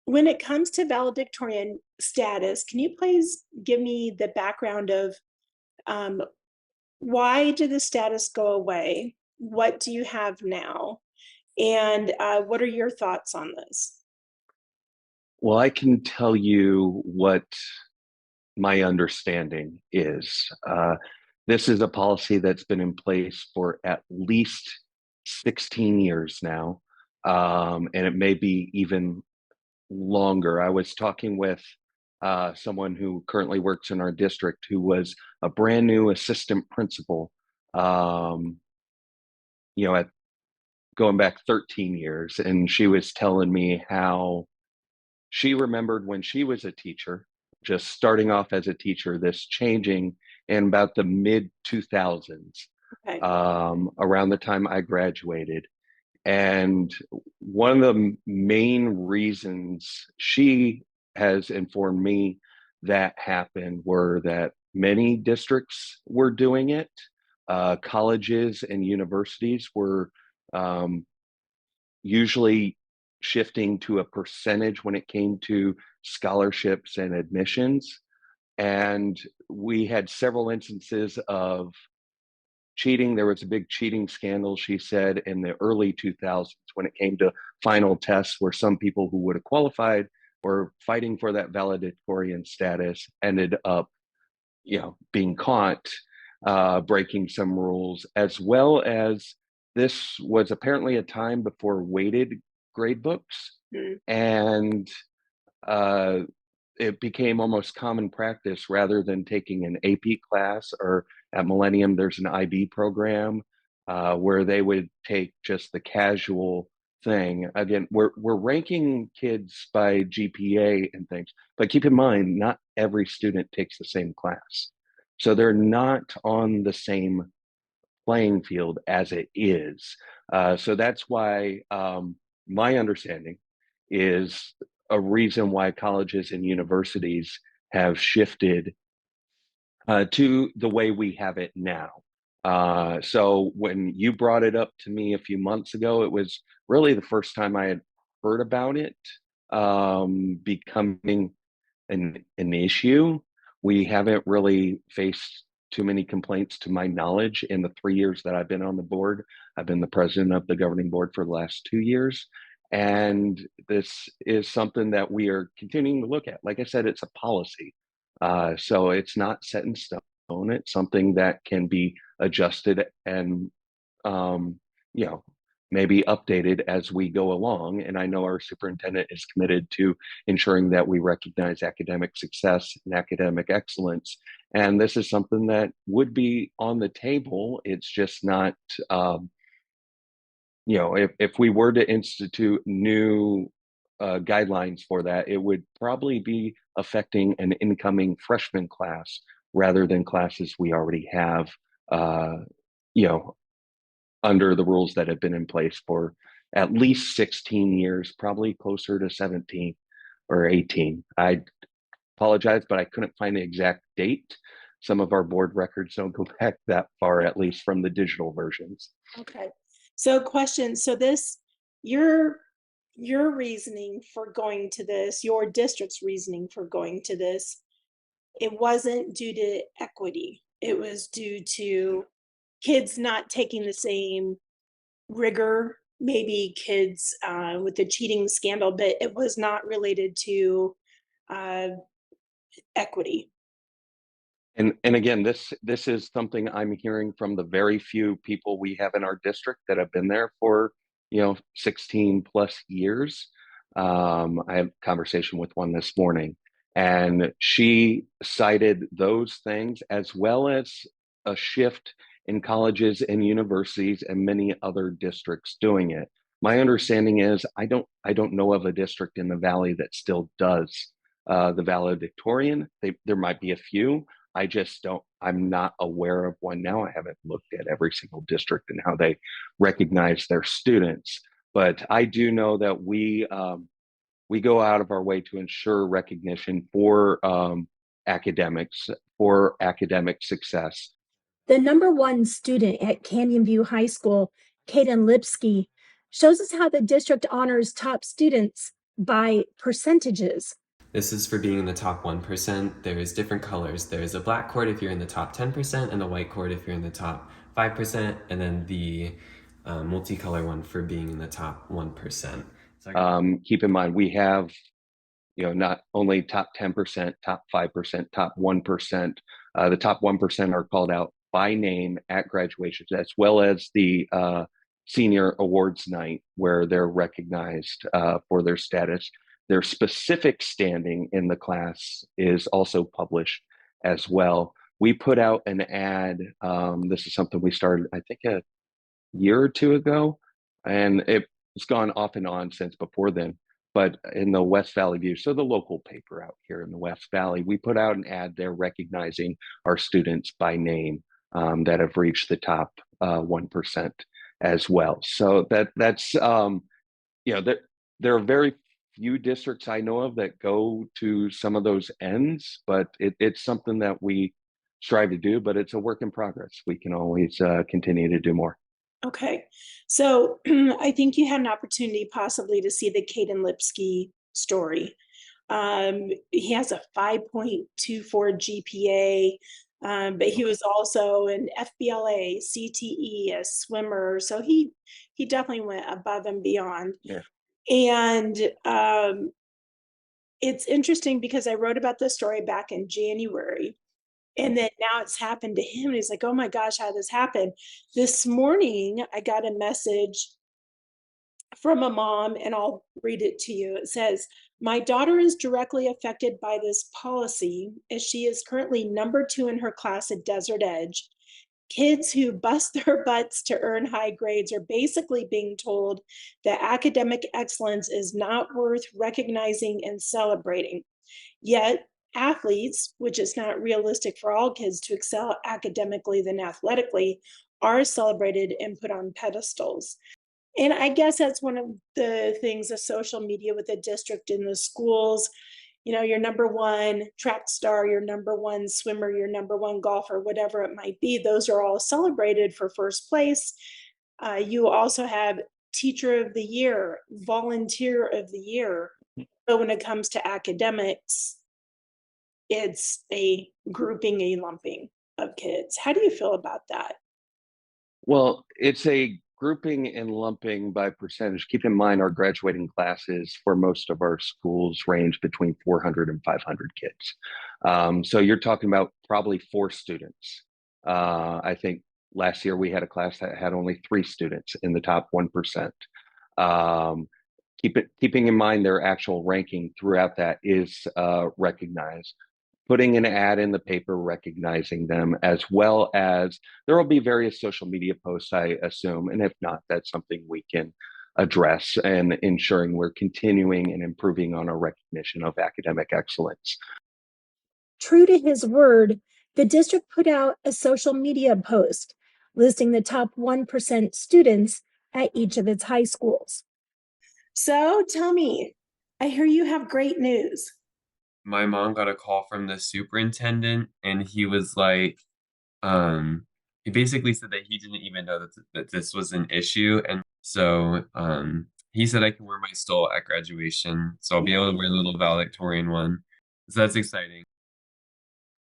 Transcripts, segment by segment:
When it comes to valedictorian status, can you please give me the background of um, why did the status go away? What do you have now? And what are your thoughts on this? Well, I can tell you what my understanding is. This is a policy that's been in place for at least 16 years now, and it may be even longer. I was talking with someone who currently works in our district who was a brand new assistant principal, um, at going back 13 years, and she was telling me how she remembered when she was a teacher, just starting off as a teacher, this changing in about the mid 2000s, Okay. around the time I graduated. And one of the main reasons she has informed me that happened were that many districts were doing it. Colleges and universities were um, usually shifting to a percentage when it came to scholarships and admissions. And we had several instances of cheating. There was a big cheating scandal, she said, in the early 2000s when it came to final tests, where some people who would have qualified or fighting for that valedictorian status ended up, being caught breaking some rules, as well as this was apparently a time before weighted grade books. Mm. And uh, it became almost common practice rather than taking an AP class, or at Millennium, there's an IB program where they would take just the casual thing. Again, we're ranking kids by GPA and things, but keep in mind, not every student takes the same class. So they're not on the same playing field as it is. So that's why my understanding is a reason why colleges and universities have shifted to the way we have it now. So when you brought it up to me a few months ago, it was really the first time I had heard about it becoming an issue. We haven't really faced too many complaints to my knowledge in the 3 years that I've been on the board. I've been the president of the governing board for the last 2 years. And this is something that we are continuing to look at. Like I said, it's a policy. So it's not set in stone. It's something that can be adjusted and, um, you know, maybe updated as we go along. And I know our superintendent is committed to ensuring that we recognize academic success and academic excellence. And this is something that would be on the table. It's just not, if we were to institute new guidelines for that, it would probably be affecting an incoming freshman class rather than classes we already have, uh, you know, under the rules that have been in place for at least 16 years, probably closer to 17 or 18. I apologize, but I couldn't find the exact date. Some of our board records don't go back that far, at least from the digital versions. Okay. So question, so this, your your reasoning for going to this, your district's reasoning for going to this, it wasn't due to equity. It was due to kids not taking the same rigor, maybe kids with the cheating scandal, but it was not related to uh, equity. And again, this is something I'm hearing from the very few people we have in our district that have been there for 16 plus years. I had a conversation with one this morning, and she cited those things as well as a shift in colleges and universities and many other districts doing it. My understanding is I don't know of a district in the valley that still does the valedictorian. There might be a few. I just don't, I'm not aware of one now. I haven't looked at every single district and how they recognize their students. But I do know that we go out of our way to ensure recognition for academics, for academic success. The number one student at Canyon View High School, Caden Lipsky, shows us how the district honors top students by percentages. This is for being in the top 1%. There's different colors. There's a black chord if you're in the top 10%, and a white chord if you're in the top 5%, and then the multicolor one for being in the top 1%. So keep in mind, we have, not only top 10%, top 5%, top 1%. The top 1% are called out by name at graduations, as well as the senior awards night, where they're recognized for their status. Their specific standing in the class is also published as well. We put out an ad. This is something we started, I think, a year or two ago, and it's gone off and on since before then. But in the West Valley View, so the local paper out here in the West Valley, we put out an ad there recognizing our students by name that have reached the top 1% as well. So that's there are very few districts I know of that go to some of those ends, but it's something that we strive to do, but it's a work in progress. We can always continue to do more. Okay, so I think you had an opportunity possibly to see the Caden Lipsky story. He has a 5.24 GPA, but he was also an FBLA, CTE, a swimmer. So he definitely went above and beyond. Yeah. And it's interesting because I wrote about this story back in January. And then now it's happened to him. And he's like, oh my gosh, how did this happen? This morning, I got a message from a mom, and I'll read it to you. It says, my daughter is directly affected by this policy, as she is currently number 2 in her class at Desert Edge. Kids who bust their butts to earn high grades are basically being told that academic excellence is not worth recognizing and celebrating. Yet, athletes, which is not realistic for all kids to excel academically than athletically, are celebrated and put on pedestals. And I guess that's one of the things of social media with the district and the schools. Your number 1 track star, your number 1 swimmer, your number 1 golfer, whatever it might be, those are all celebrated for first place. You also have teacher of the year, volunteer of the year. But when it comes to academics, it's a grouping, a lumping of kids. How do you feel about that? Well, it's a grouping and lumping by percentage. Keep in mind, our graduating classes for most of our schools range between 400 and 500 kids. So you're talking about probably 4 students. I think last year we had a class that had only 3 students in the top 1%. Keeping in mind their actual ranking throughout that is recognized. Putting an ad in the paper recognizing them, as well as there will be various social media posts, I assume, and if not, that's something we can address, and ensuring we're continuing and improving on our recognition of academic excellence. True to his word, the district put out a social media post listing the top 1% students at each of its high schools. So tell me, I hear you have great news. my mom got a call from the superintendent, and he was like, he basically said that he didn't even know that this was an issue. And so he said I can wear my stole at graduation. So I'll be able to wear the little valedictorian one. So that's exciting.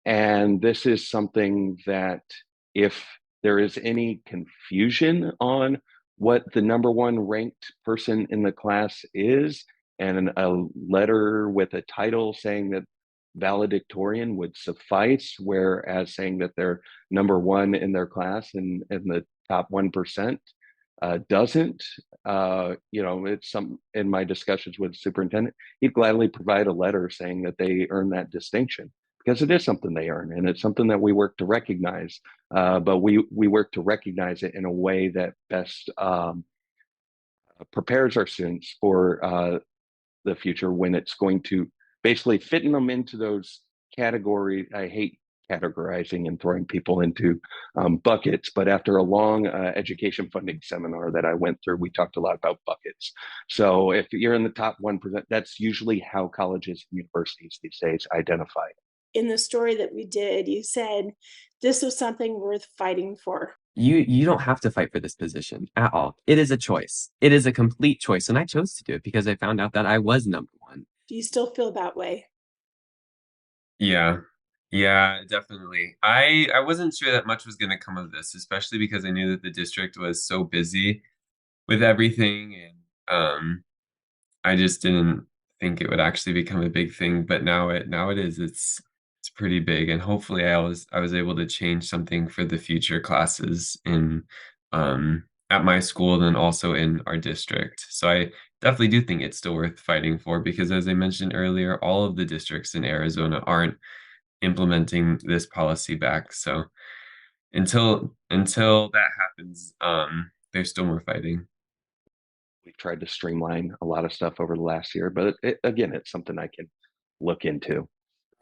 And this is something that, if there is any confusion on what the number 1 ranked person in the class is, and a letter with a title saying that valedictorian would suffice, whereas saying that they're number 1 in their class and in the top 1% doesn't. It's some, in my discussions with the superintendent, he'd gladly provide a letter saying that they earn that distinction, because it is something they earn, and it's something that we work to recognize. But we work to recognize it in a way that best prepares our students for the future, when it's going to basically fitting them into those categories. I hate categorizing and throwing people into buckets, but after a long education funding seminar that I went through, we talked a lot about buckets. So if you're in the top 1%, that's usually how colleges and universities these days identify. In the story that we did, you said this was something worth fighting for. you don't have to fight for this position at all. It is a choice. It is a complete choice. And I chose to do it because I found out that I was number one. Do you still feel that way? Yeah. Yeah, definitely. I wasn't sure that much was going to come of this, especially because I knew that the district was so busy with everything, and I just didn't think it would actually become a big thing, but now it is. It's pretty big, and hopefully I was able to change something for the future classes in at my school and also in our district. So I definitely do think it's still worth fighting for, because as I mentioned earlier, all of the districts in Arizona aren't implementing this policy back. So until that happens, there's still more fighting. We've tried to streamline a lot of stuff over the last year, but again, it's something I can look into.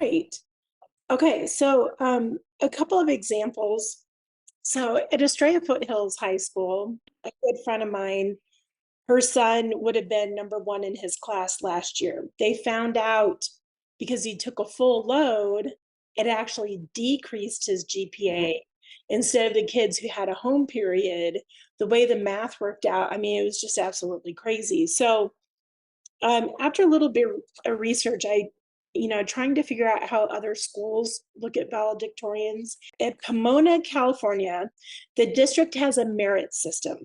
Great. Okay, so a couple of examples. So at Estrella Foothills High School, a good friend of mine, her son would have been number one in his class last year. They found out because he took a full load, it actually decreased his GPA. Instead of the kids who had a home period, the way the math worked out, I mean, it was just absolutely crazy. So after a little bit of research, trying to figure out how other schools look at valedictorians. At Pomona, California, the district has a merit system.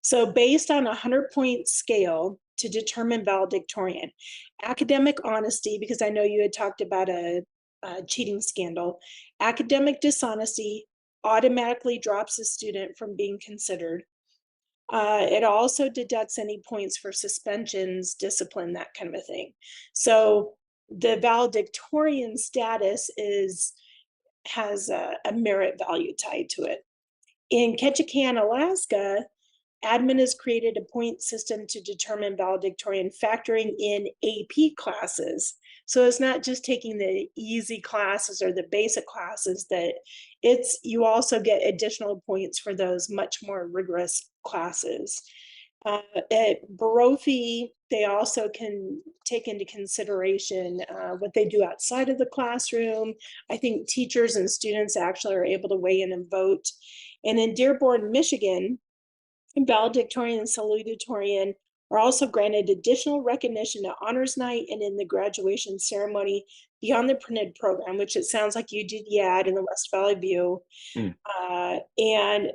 So based on a 100-point scale to determine valedictorian, academic honesty, because I know you had talked about a cheating scandal, academic dishonesty automatically drops a student from being considered. It also deducts any points for suspensions, discipline, that kind of a thing. So the valedictorian status has a merit value tied to it. In Ketchikan, Alaska, admin has created a point system to determine valedictorian, factoring in AP classes. So it's not just taking the easy classes or the basic classes, that you also get additional points for those much more rigorous classes. At Barofi, they also can take into consideration what they do outside of the classroom. I think teachers and students actually are able to weigh in and vote. And in Dearborn, Michigan, valedictorian and salutatorian are also granted additional recognition at honors night and in the graduation ceremony beyond the printed program, which it sounds like you did the ad in the West Valley View. And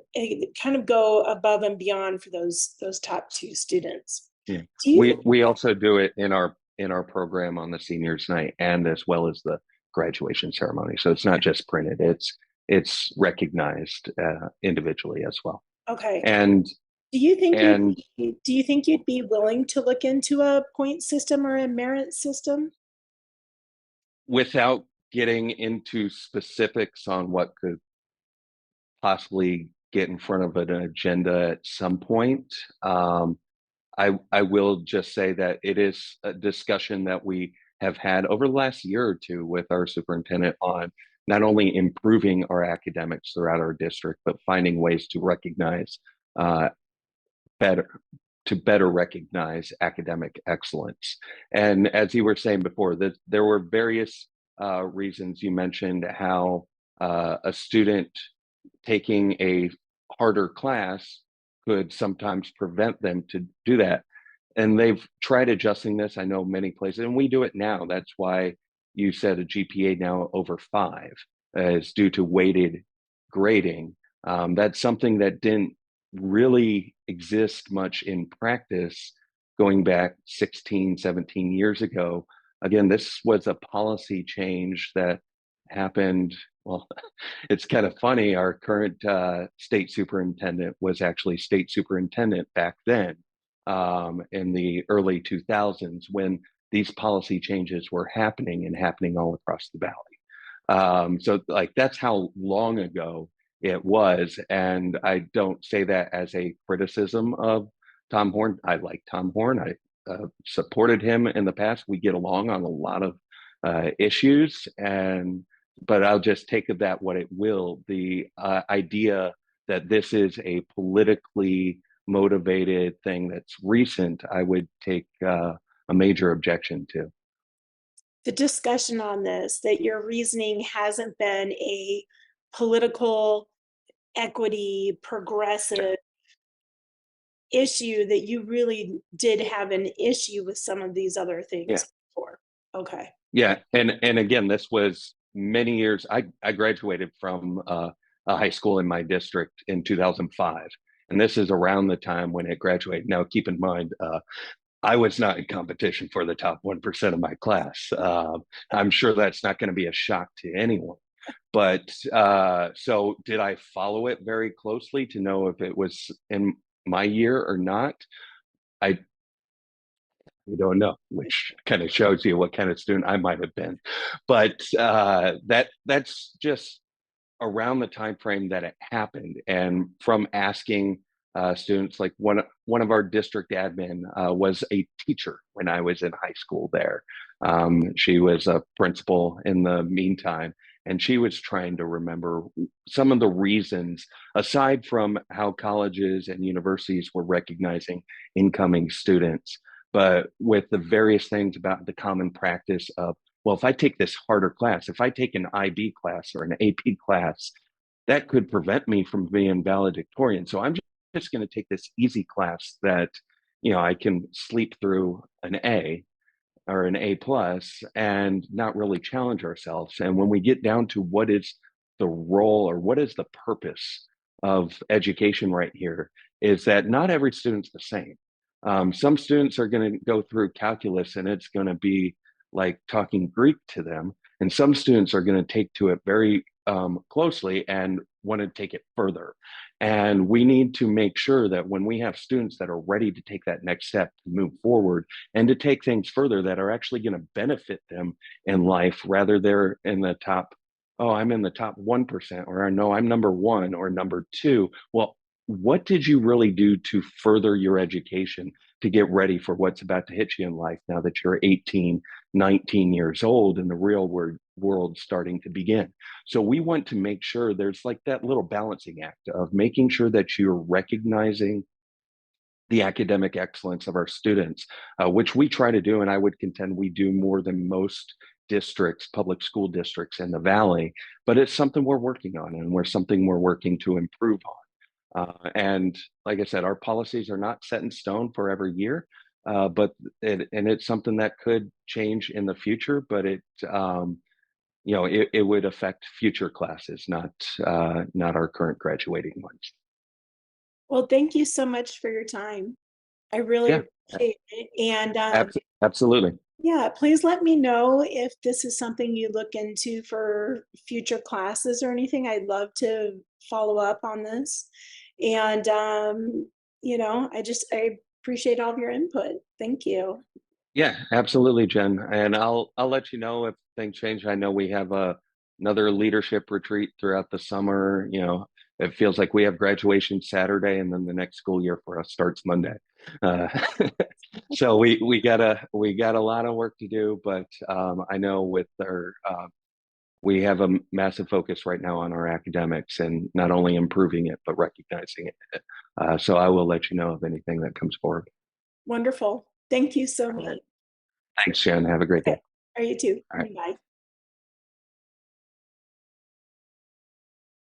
kind of go above and beyond for those top two students. Yeah. We also do it in our program on the seniors night, and as well as the graduation ceremony. So it's not just printed, it's recognized individually as well. Okay. And do you think you'd be willing to look into a point system or a merit system? Without getting into specifics on what could possibly get in front of an agenda at some point, I will just say that it is a discussion that we have had over the last year or two with our superintendent on not only improving our academics throughout our district, but finding ways to recognize better recognize academic excellence. And as you were saying before, that there were various reasons. You mentioned how a student taking a harder class could sometimes prevent them to do that. And they've tried adjusting this. I know many places, and we do it now. That's why you said a GPA now over 5 is due to weighted grading. That's something that didn't really exist much in practice going back 16, 17 years ago. Again, this was a policy change that happened. Well, it's kind of funny. Our current state superintendent was actually state superintendent back then, in the early 2000s, when these policy changes were happening all across the valley. So like, that's how long ago it was. And I don't say that as a criticism of Tom Horn. I like Tom Horn. I supported him in the past. We get along on a lot of issues, but I'll just take of that what it will. The idea that this is a politically motivated thing that's recent, I would take a major objection to. The discussion on this, that your reasoning hasn't been a political equity, progressive issue, that you really did have an issue with some of these other Yeah. things before. Okay. Yeah. And again, this was many years. I graduated from a high school in my district in 2005. And this is around the time when it graduated. Now, keep in mind, I was not in competition for the top 1% of my class. I'm sure that's not going to be a shock to anyone. But so did I follow it very closely to know if it was in my year or not? I don't know, which kind of shows you what kind of student I might have been. But that's just around the time frame that it happened, and from asking students, like one of our district admin was a teacher when I was in high school there. She was a principal in the meantime, and she was trying to remember some of the reasons, aside from how colleges and universities were recognizing incoming students, but with the various things about the common practice of, well, if I take this harder class, if I take an IB class or an AP class, that could prevent me from being valedictorian. So I'm just going to take this easy class that, I can sleep through an A or an A plus and not really challenge ourselves. And when we get down to what is the role or what is the purpose of education right here, is that not every student's the same. Some students are going to go through calculus and it's going to be like talking Greek to them. And some students are going to take to it very closely and want to take it further. And we need to make sure that when we have students that are ready to take that next step to move forward and to take things further that are actually going to benefit them in life, rather they're in the top, oh, I'm in the top 1%, or no, I'm number 1 or number 2. Well, what did you really do to further your education to get ready for what's about to hit you in life now that you're 18, 19 years old and the real world starting to begin? So we want to make sure there's like that little balancing act of making sure that you're recognizing the academic excellence of our students, which we try to do. And I would contend we do more than most districts, public school districts in the Valley, but it's something we're working on, and we're working to improve on. And like I said, our policies are not set in stone for every year, but it's something that could change in the future. But it would affect future classes, not our current graduating ones. Well, thank you so much for your time. I really Yeah, appreciate it. And absolutely. yeah, please let me know if this is something you look into for future classes or anything. I'd love to follow up on this. And I appreciate all of your input. Thank you. Yeah, absolutely, Jen. And I'll let you know if things change. I know we have another leadership retreat throughout the summer. It feels like we have graduation Saturday, and then the next school year for us starts Monday. Uh, so we got a lot of work to do, but I know with our we have a massive focus right now on our academics and not only improving it but recognizing it. So I will let you know of anything that comes forward. Wonderful. Thank you so much. Thanks, Jen. Have a great day. Are you too? All right. Bye.